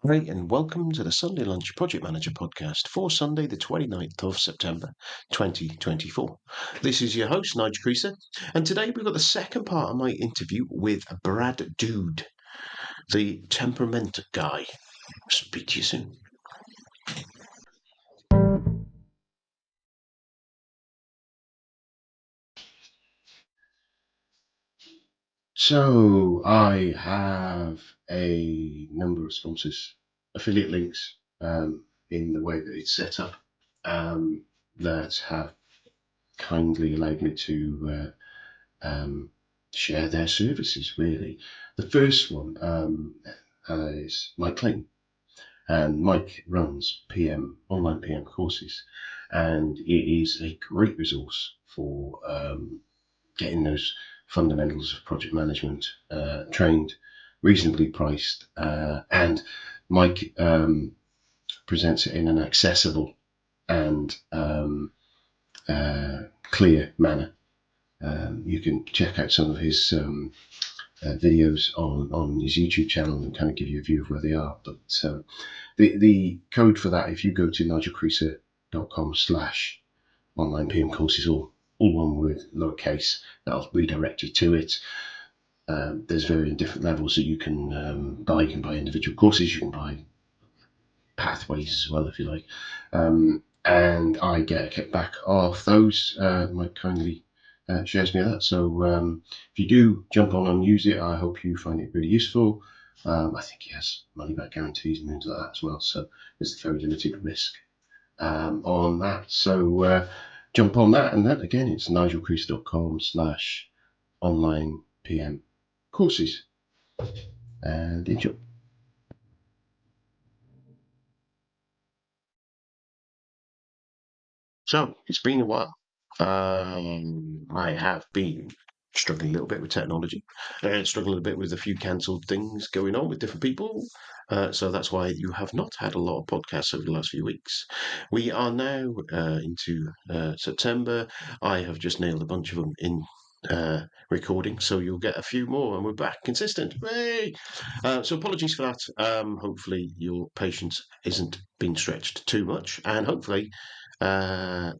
Hi, and welcome to the Sunday Lunch Project Manager podcast for Sunday, the 29th of September, 2024. This is your host, Nigel Creaser, and today we've got the second part of my interview with Brad Dude, the Temperament guy. Speak to you soon. So, I have a number of sponsors, affiliate links in the way that it's set up that have kindly allowed me to share their services, really. The first one is Mike Clayton, and Mike runs online PM courses, and it is a great resource for getting those fundamentals of project management trained, reasonably priced, and Mike presents it in an accessible and clear manner. You can check out some of his videos on his YouTube channel and kind of give you a view of where they are. But the code for that, if you go to nigelcreaser.com/online PM courses, all one word, lowercase, that'll redirect you to it. There's varying different levels that you can buy. You can buy individual courses, you can buy pathways as well, if you like. And I get a kickback off those. Mike kindly shares me that. So if you do jump on and use it, I hope you find it really useful. I think he has money back guarantees and things like that as well. So there's very limited risk on that. So jump on that. And that again, it's nigelcrease.com/online PM courses. And enjoy. So it's been a while. I have been struggling a little bit with technology and struggling a bit with a few cancelled things going on with different people. So that's why you have not had a lot of podcasts over the last few weeks. We are now into September. I have just nailed a bunch of them in recording, so you'll get a few more, and we're back consistent. Hooray! So apologies for that. Hopefully your patience isn't being stretched too much, and hopefully uh,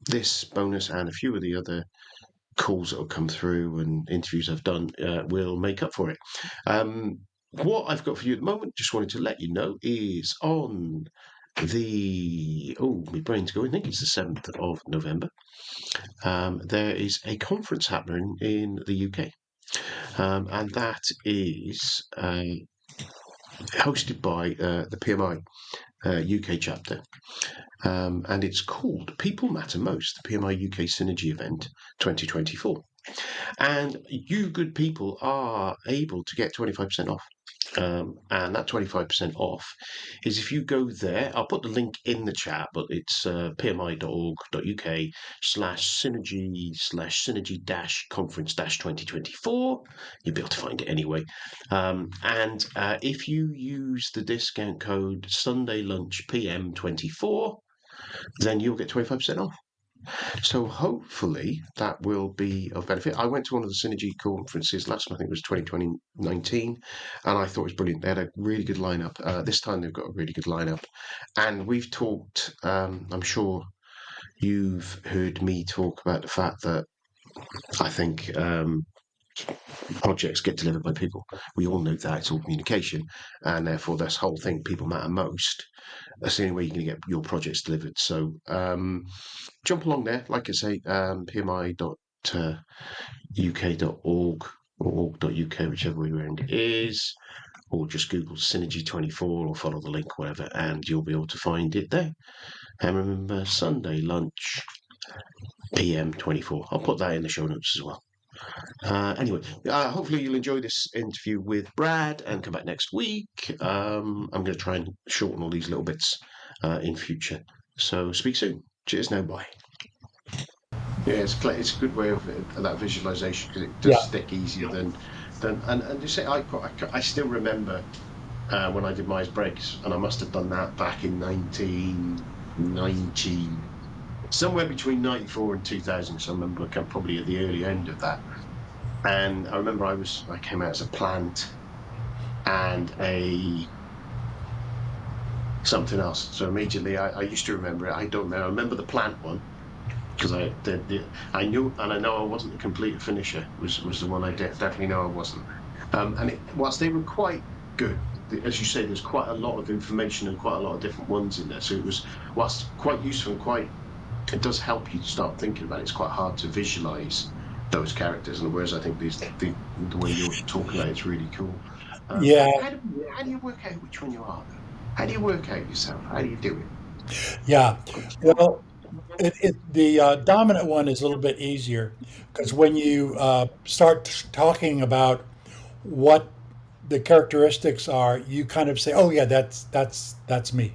this bonus and a few of the other calls that will come through and interviews I've done will make up for it. What I've got for you at the moment, just wanted to let you know, is on my brain's going, I think it's the 7th of November. There is a conference happening in the UK, and that is hosted by the PMI UK chapter. And it's called People Matter Most, the PMI UK Synergy Event 2024. And you good people are able to get 25% off. And that 25% off is if you go there, I'll put the link in the chat, but it's pmi.org.uk/synergy dash conference dash 2024. You'll be able to find it anyway. And if you use the discount code Sunday Lunch PM24, then you'll get 25% off. So hopefully that will be of benefit. I went to one of the Synergy conferences last, I think it was 2019, and I thought it was brilliant. They had a really good lineup. This time they've got a really good lineup. And we've talked, I'm sure you've heard me talk about the fact that I think projects get delivered by people. We all know that it's all communication, and therefore this whole thing, people matter most. That's the only way you're going to get your projects delivered. So jump along there. Like I say, pmi.uk.org or org.uk, whichever way around it is, or just Google Synergy 24 or follow the link, whatever, and you'll be able to find it there. And remember, Sunday lunch, PM 24. I'll put that in the show notes as well. Anyway, hopefully you'll enjoy this interview with Brad and come back next week. I'm going to try and shorten all these little bits in future. So speak soon. Cheers now. Bye. Yeah, it's a good way of that visualization because it does Yeah. stick easier than and you say I still remember when I did my breaks, and I must have done that back in 1990, somewhere between 94 and 2000. So I remember probably at the early end of that. And I remember I came out as a plant and a something else. So immediately I used to remember it. I don't remember. I remember the plant one because I knew and I know I wasn't a complete finisher. Was the one definitely know I wasn't. And whilst they were quite good, as you say, there's quite a lot of information and quite a lot of different ones in there. So it was whilst quite useful and quite it does help you to start thinking about it. It's quite hard to visualize those characters, and whereas I think the way you're talking about it's really cool. Yeah, How do you work out which one you are? Though? How do you work out yourself? How do you do yeah. it? Well, the dominant one is a little bit easier because when you start talking about what the characteristics are, you kind of say, "Oh yeah, that's me,"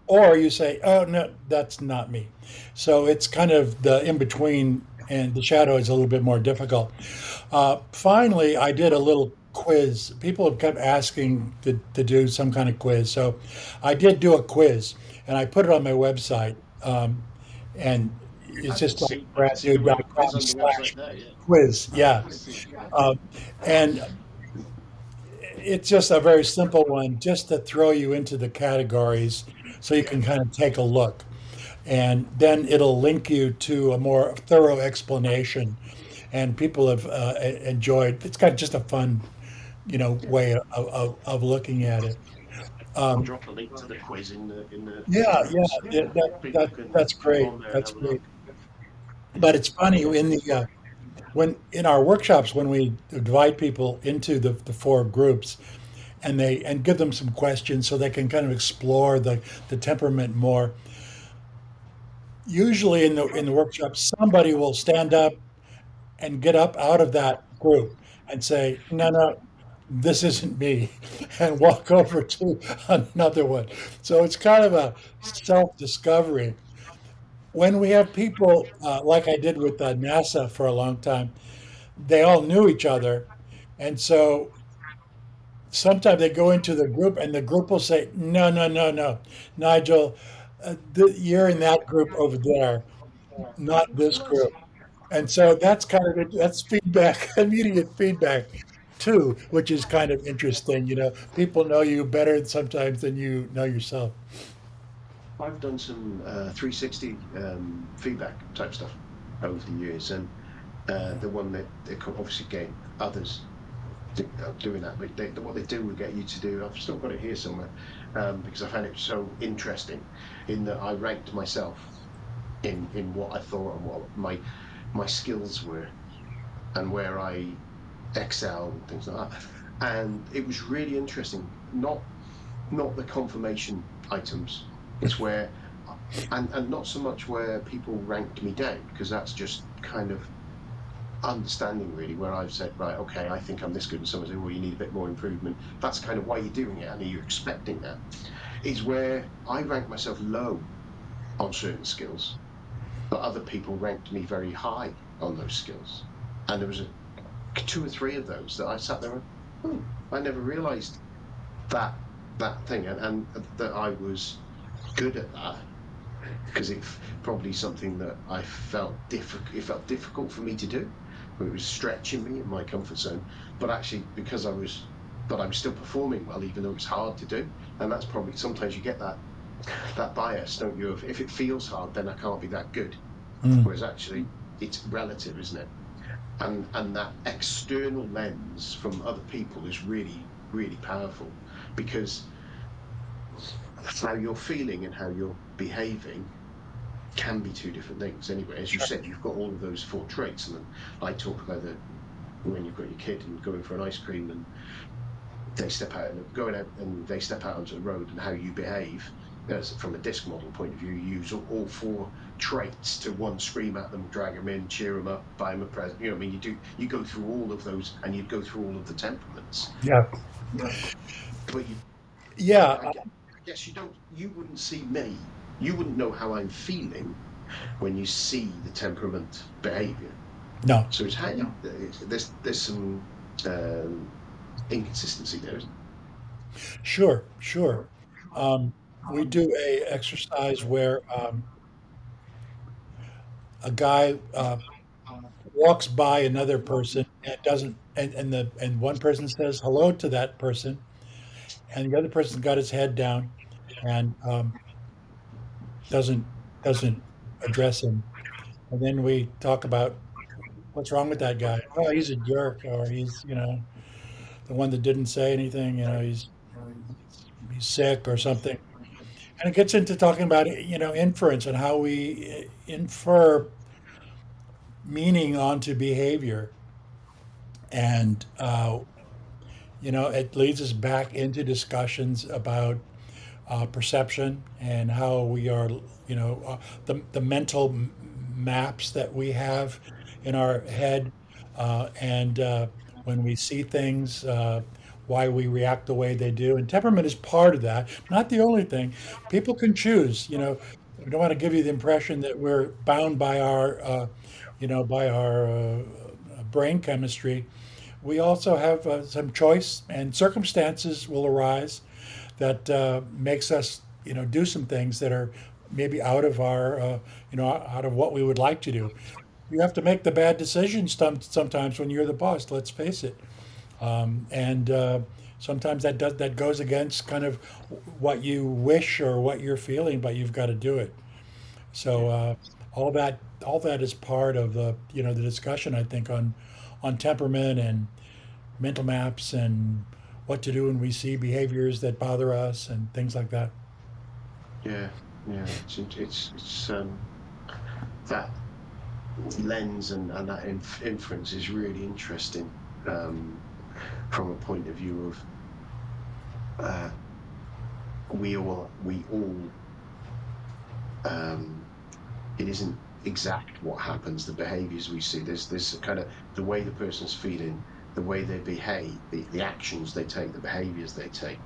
or you say, "Oh no, that's not me." So it's kind of the in between, and the shadow is a little bit more difficult. Finally, I did a little quiz. People have kept asking to do some kind of quiz, so I did do a quiz, and I put it on my website. And it's just like I can see the web quiz bradnude.com on the website slash there. Yeah, quiz. I Yeah. can see. Yeah, Um, and it's just a very simple one just to throw you into the categories so you yeah. can kind of take a look. And then it'll link you to a more thorough explanation. And people have enjoyed. It's got just a fun, Yeah. way of looking at it. I'll Um, drop a link to the quiz in the yeah, yeah, notes. Yeah, yeah, people can that's go great. on there and That's have a look. great. But it's funny in the when in our workshops when we divide people into the four groups and give them some questions so they can kind of explore the temperament more. Usually in the workshop, somebody will stand up and get up out of that group and say, "No, no, this isn't me," and walk over to another one. So it's kind of a self-discovery. When we have people like I did with NASA for a long time, they all knew each other, and so sometimes they go into the group and the group will say, "No, no, no, no, Nigel, you're in that group over there, not this group." And so that's kind of that's feedback, immediate feedback too, which is kind of interesting. People know you better sometimes than you know yourself. I've done some 360 feedback type stuff over the years, and the one that they could obviously get others doing that. But what they do will get you to do. I've still got it here somewhere because I found it so interesting. In that I ranked myself in what I thought and what my skills were and where I excel and things like that. And it was really interesting. Not the confirmation items. It's where and not so much where people ranked me down because that's just kind of understanding really where I've said, right, okay, I think I'm this good, and someone said, well, you need a bit more improvement. That's kind of why you're doing it, and you're expecting that. Is where I rank myself low on certain skills, but other people ranked me very high on those skills. And there was two or three of those that I sat there and I never realized that thing, and that I was good at that because it's probably something that I felt difficult. It felt difficult for me to do. It was stretching me in my comfort zone. But actually, but I was still performing well, even though it was hard to do. And that's probably sometimes you get that bias, don't you? If it feels hard, then I can't be that good. Mm, Whereas actually, it's relative, isn't it? And that external lens from other people is really really powerful because how you're feeling and how you're behaving can be two different things anyway. As you sure. said, you've got all of those four traits, and then I talk about the when you've got your kid and going for an ice cream, and they step out and going out and they step out onto the road, and how you behave. As from a disc model point of view, you use all four traits to one scream at them, drag them in, cheer them up, buy them a present. You know, what I mean, you go through all of those, and you go through all of the temperaments. Yeah, But you, yeah. I guess you wouldn't see me. You wouldn't know how I'm feeling when you see the temperament behavior. No, So it's how you, there's some um, inconsistency there, isn't sure, sure. Um, we do a exercise where a guy walks by another person and doesn't, and one person says hello to that person, and the other person's got his head down, and doesn't doesn't address him. And then we talk about what's wrong with that guy. Oh, he's a jerk, or he's the one that didn't say anything. He's sick or something. And it gets into talking about inference and how we infer meaning onto behavior, and it leads us back into discussions about perception and how we are, the mental maps that we have in our head, and when we see things, why we react the way they do. And temperament is part of that, not the only thing. People can choose. We don't want to give you the impression that we're bound by our brain chemistry. We also have some choice, and circumstances will arise that makes us, do some things that are maybe out of out of what we would like to do. You have to make the bad decisions sometimes when you're the boss. Let's face it, and sometimes that goes against kind of what you wish or what you're feeling, but you've got to do it. So all that is part of the discussion, I think, on temperament and mental maps and what to do when we see behaviors that bother us and things like that. Yeah, yeah. It's that lens and that inference is really interesting, um, from a point of view of, uh, we all um, it isn't exact what happens, the behaviors we see. There's kind of the way the person's feeling, the way they behave, the actions they take, the behaviors they take,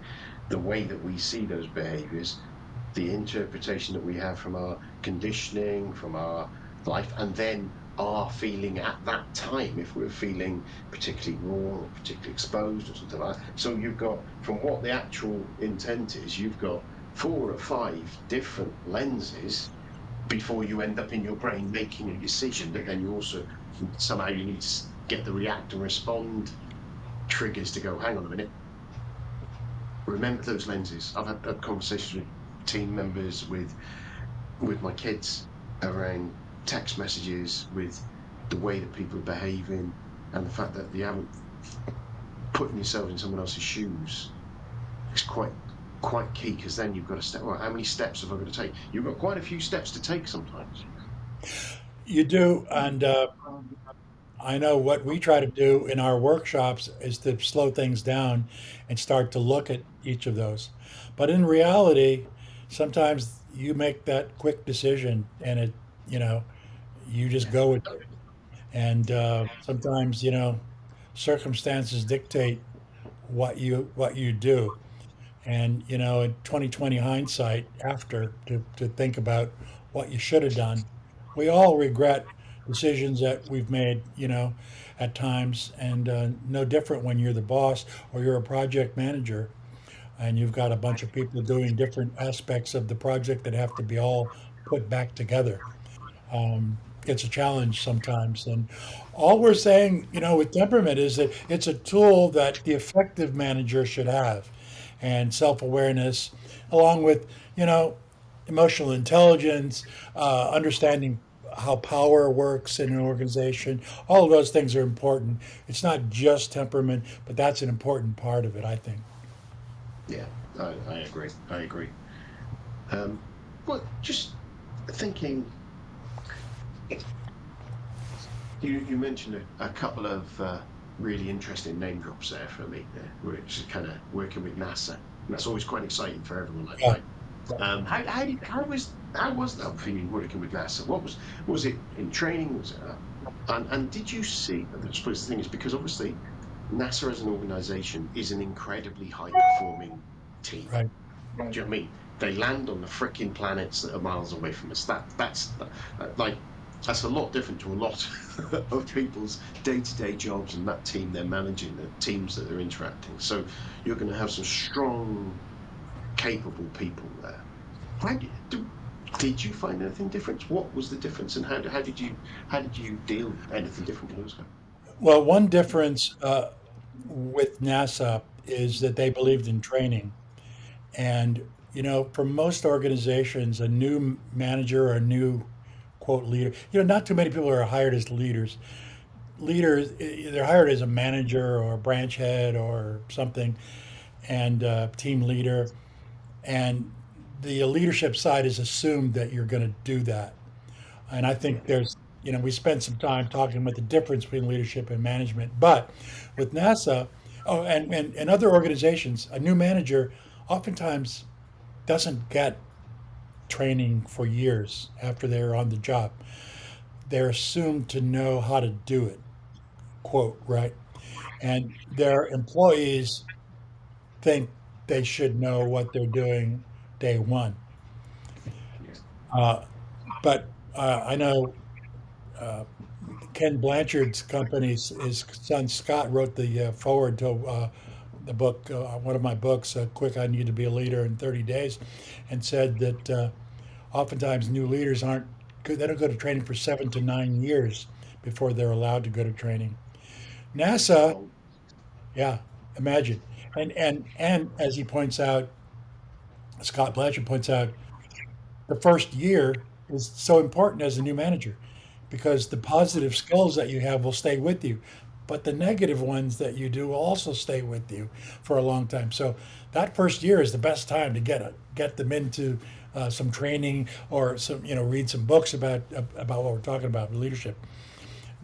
the way that we see those behaviors, the interpretation that we have from our conditioning, from our life, and then our feeling at that time, if we're feeling particularly raw or particularly exposed or something like that. So you've got, from what the actual intent is, you've got 4 or 5 different lenses before you end up in your brain making a decision that then you also somehow you need to get the react and respond triggers to go, hang on a minute, remember those lenses. I've had conversations with team members, with my kids, around text messages, with the way that people are behaving, and the fact that you haven't putting yourself in someone else's shoes is quite key, because then you've got to step. Well, how many steps have I got to take? You've got quite a few steps to take sometimes. You do, and I know what we try to do in our workshops is to slow things down and start to look at each of those. But in reality, sometimes you make that quick decision, and you know, you just Yeah, go with it. And sometimes, circumstances dictate what you do. And in 2020 hindsight, after to think about what you should have done, we all regret decisions that we've made, at times. And no different when you're the boss or you're a project manager and you've got a bunch of people doing different aspects of the project that have to be all put back together. It's a challenge sometimes. And all we're saying, with temperament is that it's a tool that the effective manager should have, and self awareness, along with, emotional intelligence, understanding how power works in an organization. All of those things are important. It's not just temperament, but that's an important part of it, I think. yeah, I agree. I agree. Um, but just thinking, you mentioned a couple of really interesting name drops there for me, which is kind of working with NASA, and that's always quite exciting for everyone like Yeah. me. How was that for you working with NASA? Was it in training? Was it and did you see? I suppose the thing is, because obviously NASA as an organisation is an incredibly high performing team. Right. Do you know what I mean? They land on the fricking planets that are miles away from us. Like that's a lot different to a lot of people's day-to-day jobs and that team they're managing, the teams that they're interacting. So you're going to have some strong, capable people there. Did you find anything different? What was the difference, and how did you deal with anything different with those guys? Well, one difference with NASA is that they believed in training. And for most organizations, a new manager or a new quote leader, not too many people are hired as leaders. Leaders, they're hired as a manager or a branch head or something, and team leader. And the leadership side is assumed that you're going to do that. And I Yeah, think we spent some time talking about the difference between leadership and management. But with NASA, oh, and other organizations, a new manager oftentimes doesn't get training for years after they're on the job. They're assumed to know how to do it, quote, right? And their employees think they should know what they're doing day one. yeah, Uh, but I know Ken Blanchard's company, his son Scott wrote the forward to the book, one of my books, Quick, I Need to Be a Leader in 30 Days, and said that oftentimes new leaders aren't good, they don't go to training for 7 to 9 years before they're allowed to go to training. that's a NASA, long. yeah, imagine. And as he points out, Scott Blanchard points out, the first year is so important as a new manager because the positive skills that you have will stay with you, but the negative ones that you do will also stay with you for a long time. So that first year is the best time to get them into some training or some read some books about what we're talking about leadership.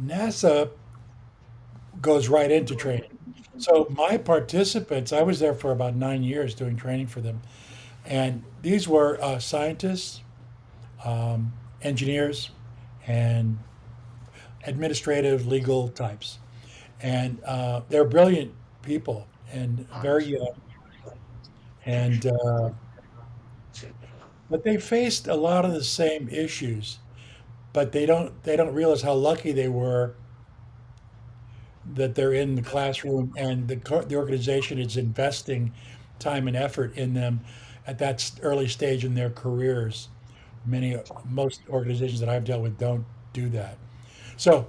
NASA goes right into training. So my participants, I was there for about 9 years doing training for them, and these were scientists, engineers, and administrative legal types. And they're brilliant people and very Nice. young. And but they faced a lot of the same issues, but they don't realize how lucky they were that they're in the classroom and the organization is investing time and effort in them at that early stage in their careers. Most organizations that I've dealt with don't do that. So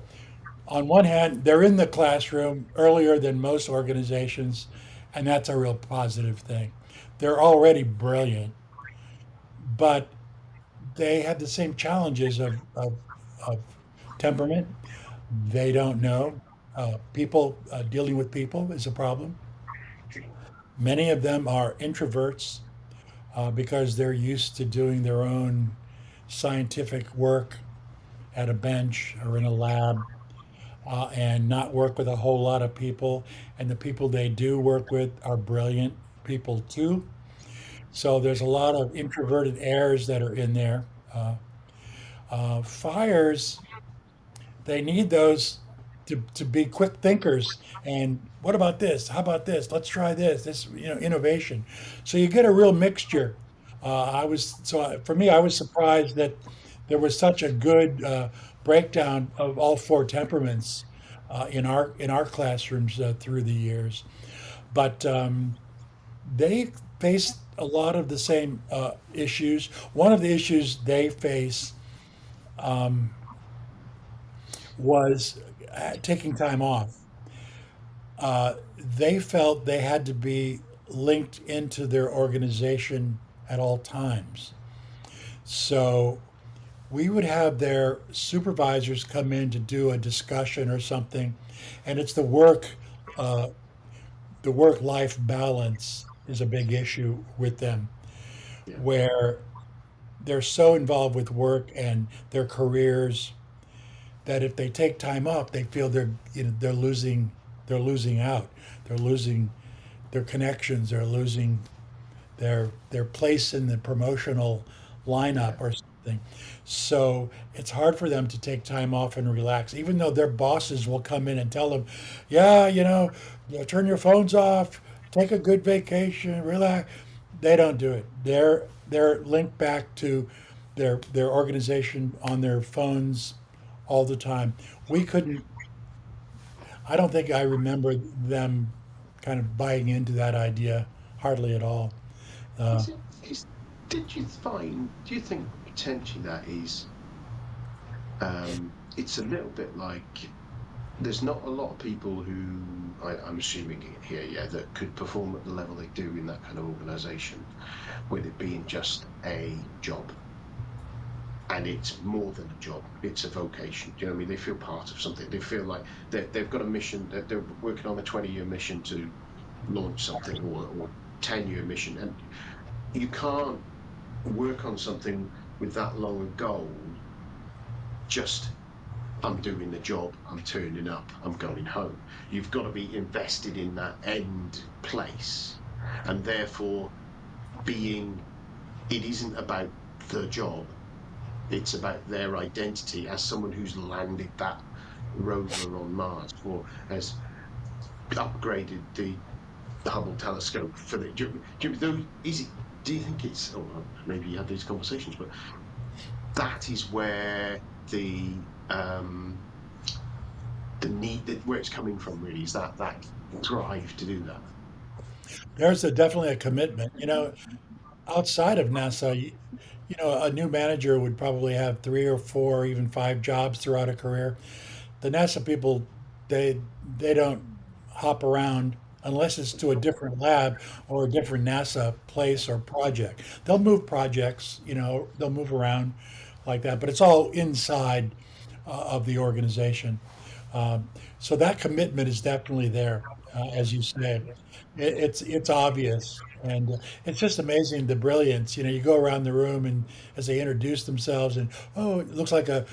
on one hand, they're in the classroom earlier than most organizations, and that's a real positive thing. They're already brilliant, but they have the same challenges of temperament. They don't know. People dealing with people is a problem. Many of them are introverts because they're used to doing their own scientific work at a bench or in a lab and not work with a whole lot of people. And the people they do work with are brilliant people too. So there's a lot of introverted airs that are in there. Fires, they need those to be quick thinkers. And what about this? How about this? Let's try this. This, innovation. So you get a real mixture. For me, I was surprised that there was such a good breakdown of all four temperaments in our classrooms through the years. But they face a lot of the same issues. One of the issues they face was taking time off. They felt they had to be linked into their organization at all times. So we would have their supervisors come in to do a discussion or something, and it's uh, the work life balance is a big issue with them, Yeah, where they're so involved with work and their careers that if they take time off, they feel they're losing out. They're losing their connections. They're losing their place in the promotional yeah, lineup or something. So it's hard for them to take time off and relax, even though their bosses will come in and tell them, "Yeah, turn your phones off, take a good vacation, relax." They don't do it. They're linked back to their organization on their phones all the time. We couldn't. I don't think I remember them kind of buying into that idea hardly at all. Uh, Is it? Is did you find? Do you think potentially that is? It's a little bit like there's not a lot of people who I'm assuming here, yeah, that could perform at the level they do in that kind of organisation, with it being just a job. And it's more than a job; it's a vocation. Do you know what I mean? They feel part of something. They feel like they've got a mission. They're working on a 20-year mission to launch something, or 10-year mission, and you can't work on something with that long a goal. Just I'm doing the job, I'm turning up, I'm going home. You've got to be invested in that end place. And therefore, being, it isn't about the job, it's about their identity as someone who's landed that rover on Mars, or has upgraded the Hubble telescope for the. Do you think it's, or maybe you had these conversations, but that is where the need, that where it's coming from, really, is that drive to do that. There's definitely a commitment. Outside of NASA, a new manager would probably have three or four, or even five jobs throughout a career. The NASA people, they they don't hop around unless it's to a different lab or a different NASA place or project. They'll move projects, they'll move around like that, but it's all inside of the organization. So that commitment is definitely there, as you say. It's obvious, and it's just amazing the brilliance. You go around the room, and as they introduce themselves, and oh, it looks like a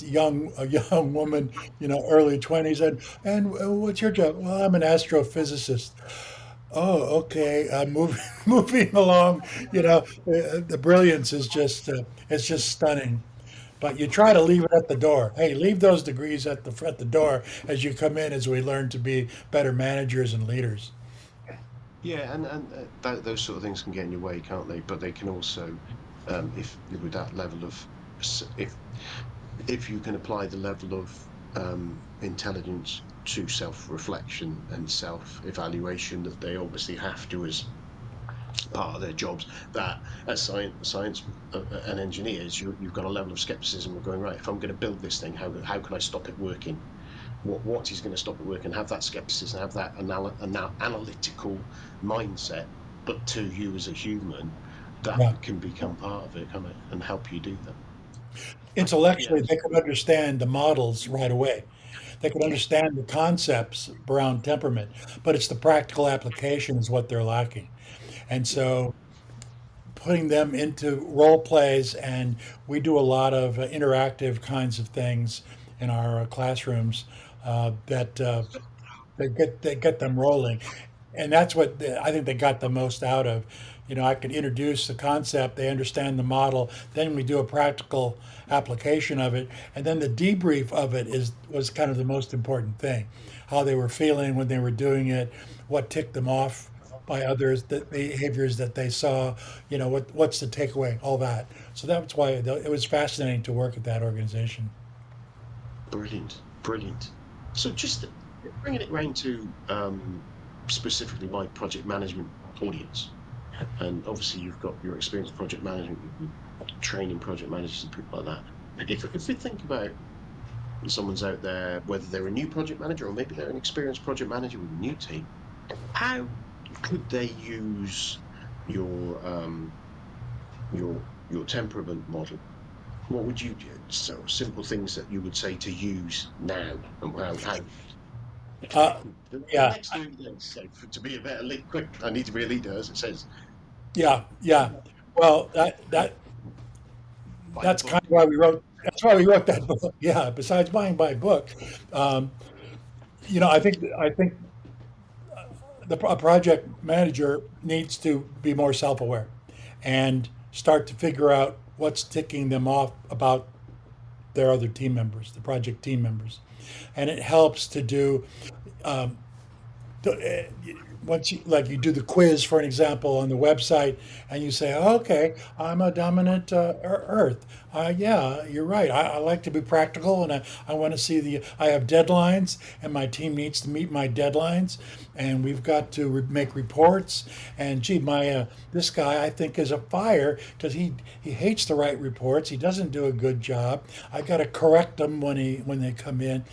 young woman, early 20s, and what's your job? Well, I'm an astrophysicist. Oh, okay. Moving moving along. The brilliance is just it's just stunning. But you try to leave it at the door. Hey, leave those degrees at the door as you come in, as we learn to be better managers and leaders. Yeah, and those sort of things can get in your way, can't they? But they can also, if with that level of, if you can apply the level of intelligence to self-reflection and self-evaluation that they obviously have to as part of their jobs, that as science and engineers, you've got a level of skepticism of going, right, if I'm going to build this thing, how can I stop it working? What is going to stop it working? Have that skepticism, have that analytical mindset, but to you as a human, that Yeah. can become part of it, can it, and help you do that. Yeah, Intellectually, they could understand the models right away. They could understand the concepts around temperament, but it's the practical application is what they're lacking. And yeah, so putting them into role plays, and we do a lot of interactive kinds of things in our classrooms that they get them rolling, and that's what I think they got the most out of. I could introduce the concept, they understand the model, then we do a practical application of it, and then the debrief of it is was kind of the most important thing. How they were feeling when they were doing it, what ticked them off by others, the behaviors that they saw, what's the takeaway, all that. So that's why it was fascinating to work at that organization. brilliant, brilliant. So just bringing it round to specifically my project management audience, and obviously you've got your experience in project management, training project managers and people like that. If we think about someone's out there, whether they're a new project manager or maybe they're an experienced project manager with a new team, how could they use your your temperament model? What would you do? So simple things that you would say to use now, and how Uh, the yeah, next 30 days. So to be a better lead, quick, I need to be a leader, as it says. yeah, yeah. Well, Buy the that's kind book. of why we wrote. That's why we wrote that book. Yeah. Besides buying my book, um, I think a project manager needs to be more self-aware, and start to figure out what's ticking them off about their other team members, the project team members, and it helps to do once you do the quiz, for an example, on the website, and you say, oh, okay, I'm a dominant earth. Yeah, you're right. I like to be practical, and I want to see I have deadlines, and my team needs to meet my deadlines, and we've got to make reports. And gee, my this guy I think is a fire because he hates to write reports. He doesn't do a good job. I got to correct them when they come in.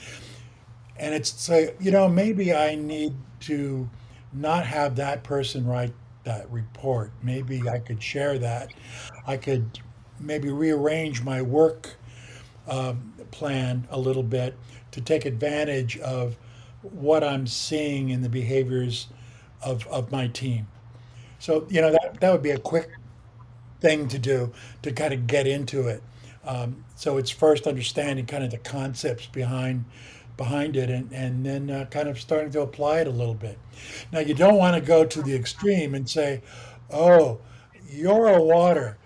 and it's say, you know, maybe I need to not have that person write that report. Maybe I could share that. I could maybe rearrange my work plan a little bit to take advantage of what I'm seeing in the behaviors of my team. So, you know, that would be a quick thing to do to kind of get into it. So it's first understanding kind of the concepts behind it, and then kind of starting to apply it a little bit. Now you don't want to go to the extreme and say, "Oh, you're a water.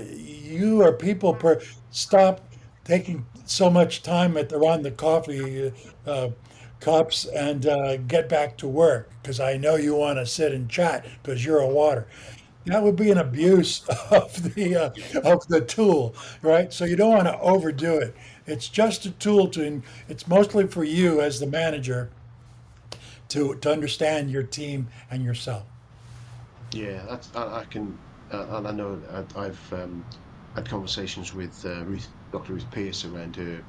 You are people per stop taking so much time at around the coffee cups and get back to work because I know you want to sit and chat because you're a water." That would be an abuse of the tool, right? So you don't want to overdo it. It's just a tool to. It's mostly for you as the manager to understand your team and yourself. Yeah, that's I can, and I know I've had conversations with Dr. Ruth Pierce around her.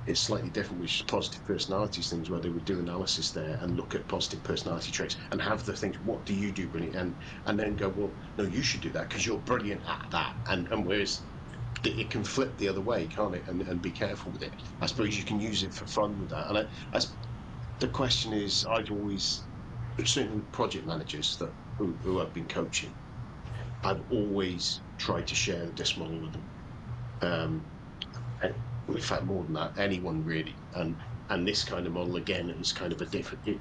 It's slightly different, which is positive personalities things, where they would do analysis there and look at positive personality traits and have the things. What do you do brilliant? And then go, well, no, you should do that because you're brilliant at that. And whereas it can flip the other way, can't it? And be careful with it. I suppose you can use it for fun with that. And the question is, I've always, certainly with project managers who I've been coaching, I've always tried to share this model with them. Um, and in fact, more than that, anyone really. And this kind of model again is kind of a different.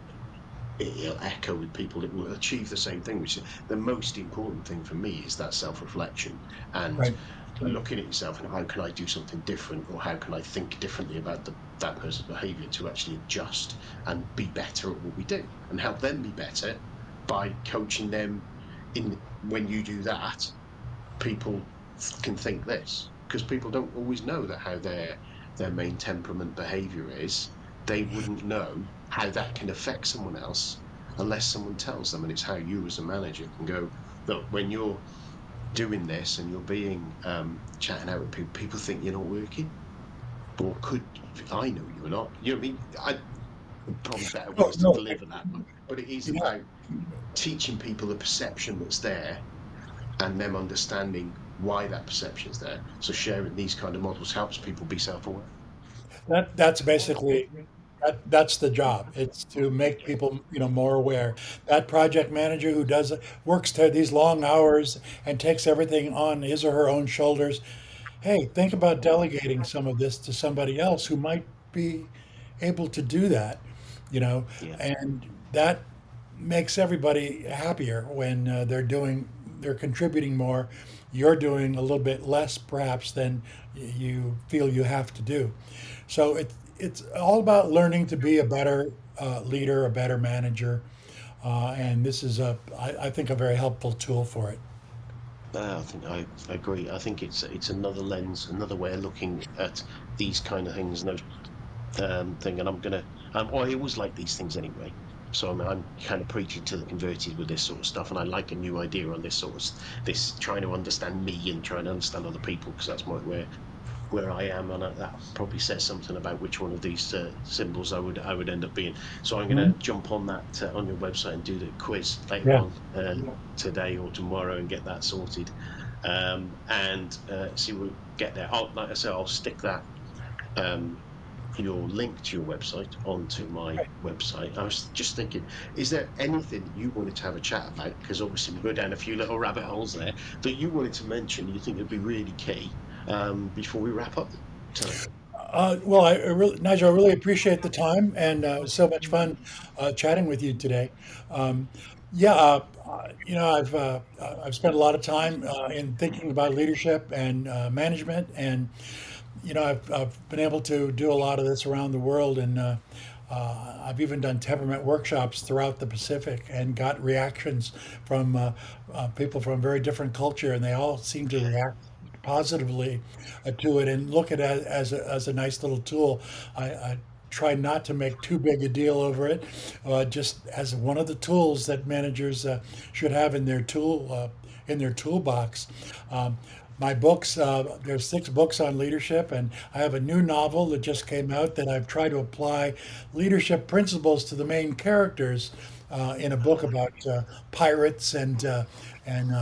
It'll echo with people. It will achieve the same thing. Which is the most important thing for me is that self-reflection and Right. looking at yourself and how can I do something different, or how can I think differently about that person's behaviour to actually adjust and be better at what we do and help them be better by coaching them in. When you do that, people can think this, because people don't always know that how their main temperament behavior is. They wouldn't know how that can affect someone else unless someone tells them. And it's how you as a manager can go, look, when you're doing this and you're being chatting out with people, people think you're not working, or could I know you're not, you know what I mean? I Probably better No, ways to no. deliver that, but it is You know, about teaching people the perception that's there and them understanding why that perception's there. So sharing these kind of models helps people be self-aware. that's basically that's the job. It's to make people, you know, more aware. That project manager who does works to these long hours and takes everything on his or her own shoulders. Hey, think about delegating some of this to somebody else who might be able to do that, you know, Yeah. and that makes everybody happier when they're contributing more. You're doing a little bit less perhaps than you feel you have to do. So it's all about learning to be a better leader, a better manager, and this is I think a very helpful tool for it. I think I agree. I think it's another lens, another way of looking at these kind of things, and those thing. And I always like these things anyway. So I'm kind of preaching to the converted with this sort of stuff, and I like a new idea on this sort of this trying to understand me and trying to understand other people, because that's where I am, and that probably says something about which one of these symbols I would end up being. So I'm going to Mhm. jump on that on your website and do the quiz later Yeah. on today or tomorrow and get that sorted, and see we'll get there. Like I said, I'll stick that um, your link to your website onto my website. I was just thinking, is there anything you wanted to have a chat about? Because obviously we go down a few little rabbit holes there that you wanted to mention. You think would be really key before we wrap up tonight. Well, Nigel, I really appreciate the time, and it was so much fun chatting with you today. Um, yeah, you know, I've spent a lot of time in thinking about leadership and management, and you know, I've been able to do a lot of this around the world, and I've even done temperament workshops throughout the Pacific and got reactions from people from very different culture, and they all seem to Yeah, react positively to it and look at it as a nice little tool. I try not to make too big a deal over it, just as one of the tools that managers should have in their toolbox. Um, my books. There's 6 books on leadership, and I have a new novel that just came out that I've tried to apply leadership principles to the main characters in a book about pirates and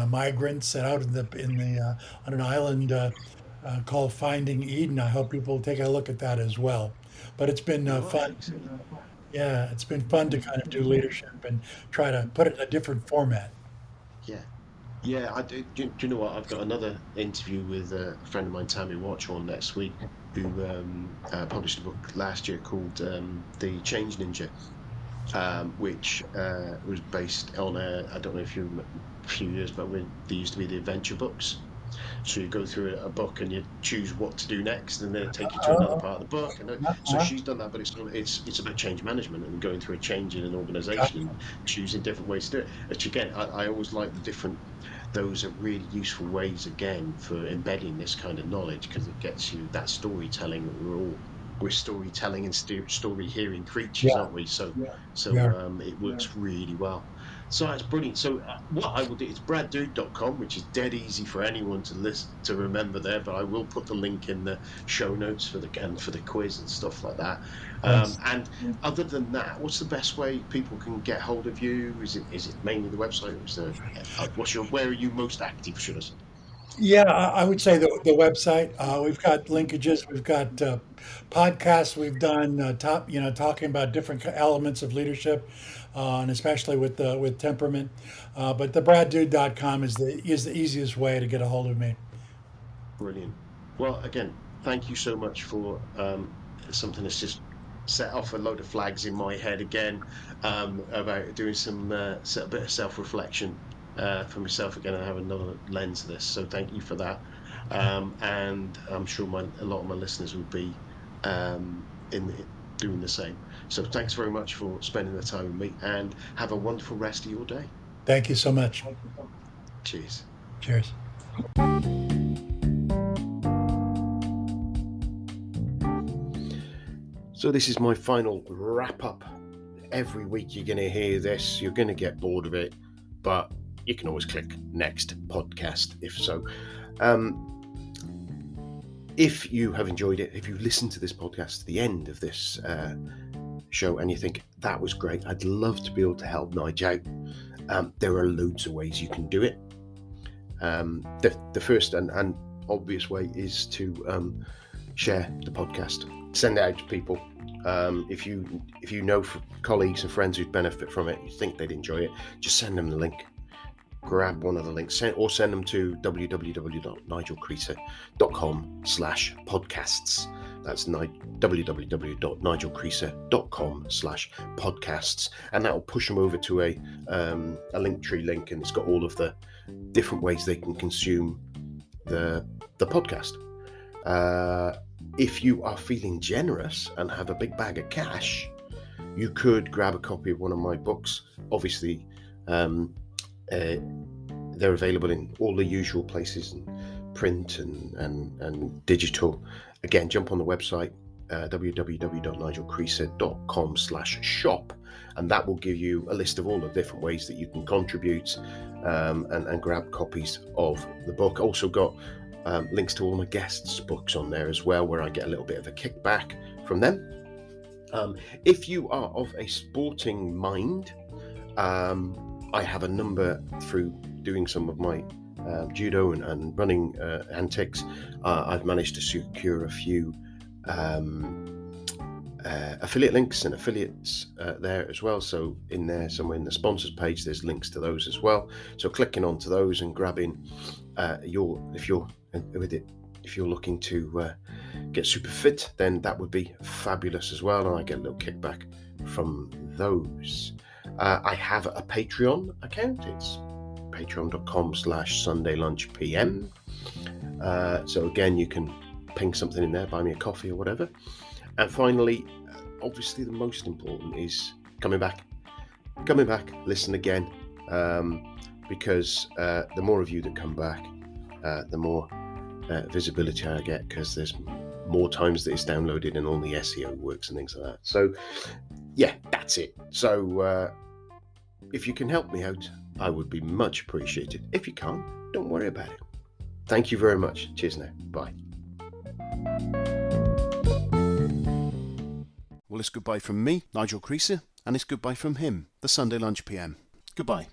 migrants and out in the on an island called Finding Eden. I hope people take a look at that as well. But it's been Right, fun. excellent. Yeah, it's been fun to kind of do leadership and try to put it in a different format. Yeah. Yeah, I do. Do you know what? I've got another interview with a friend of mine, Tammy Watch, on next week, who published a book last year called The Change Ninja, which was based on I don't know if you a few years back when there used to be the adventure books. So you go through a book and you choose what to do next, and then it take you to another Uh, part of the book. And so uh, she's done that, but it's about change management and going through a change in an organization gotcha. and choosing different ways to do it. Which again, I always like the different. Those are really useful ways again for embedding this kind of knowledge because it gets you that storytelling. We're storytelling and story hearing creatures, Yeah, aren't we? So we so are. it works really well. So that's brilliant. So what I will do is braddude.com, which is dead easy for anyone to list to remember there, but I will put the link in the show notes for the quiz and stuff like that. Thanks. And other than that, what's the best way people can get hold of you? Is it mainly the website, or is there where are you most active, should I say? Yeah, I would say the website. We've got linkages. We've got podcasts. We've done talking about different elements of leadership, and especially with temperament. But the braddude.com is the easiest way to get a hold of me. Brilliant. Well, again, thank you so much for something that's just set off a load of flags in my head again, about doing a bit of self-reflection for myself again and have another lens to this. So thank you for that. And I'm sure a lot of my listeners would be doing the same. So thanks very much for spending the time with me, and have a wonderful rest of your day. Thank you so much. Cheers. Cheers. So this is my final wrap up. Every week you're going to hear this, you're going to get bored of it, but you can always click next podcast if so. If you have enjoyed it, if you listen to this podcast to the end of this show and you think that was great, I'd love to be able to help Nigel out. There are loads of ways you can do it. The first and obvious way is to share the podcast, send it out to people. If you know colleagues and friends who'd benefit from it, you think they'd enjoy it, just send them the link. Grab one of the links, or send them to www.nigelcreaser.com/podcasts. That's www.nigelcreaser.com/podcasts, and that will push them over to a Linktree link, and it's got all of the different ways they can consume the podcast. If you are feeling generous and have a big bag of cash, you could grab a copy of one of my books. Obviously, they're available in all the usual places, in print and digital. Again, jump on the website, www.nigelcreaser.com/shop, and that will give you a list of all the different ways that you can contribute and grab copies of the book. Also got links to all my guests' books on there as well, where I get a little bit of a kickback from them. If you are of a sporting mind, I have a number through doing some of my judo and running antics. I've managed to secure a few affiliate links and affiliates there as well. So in there, somewhere in the sponsors page, there's links to those as well. So clicking onto those and grabbing if you're looking to get super fit, then that would be fabulous as well, and I get a little kickback from those. I have a Patreon account. It's patreon.com/sundaylunchpm. So again, you can ping something in there, buy me a coffee or whatever. And finally, obviously the most important is coming back, listen again, because the more of you that come back, the more visibility I get, because there's more times that it's downloaded and all the SEO works and things like that. So yeah, that's it. So if you can help me out, I would be much appreciated. If you can't, don't worry about it. Thank you very much. Cheers now. Bye. Well, it's goodbye from me, Nigel Creaser, and it's goodbye from him, the Sunday Lunch PM. Goodbye.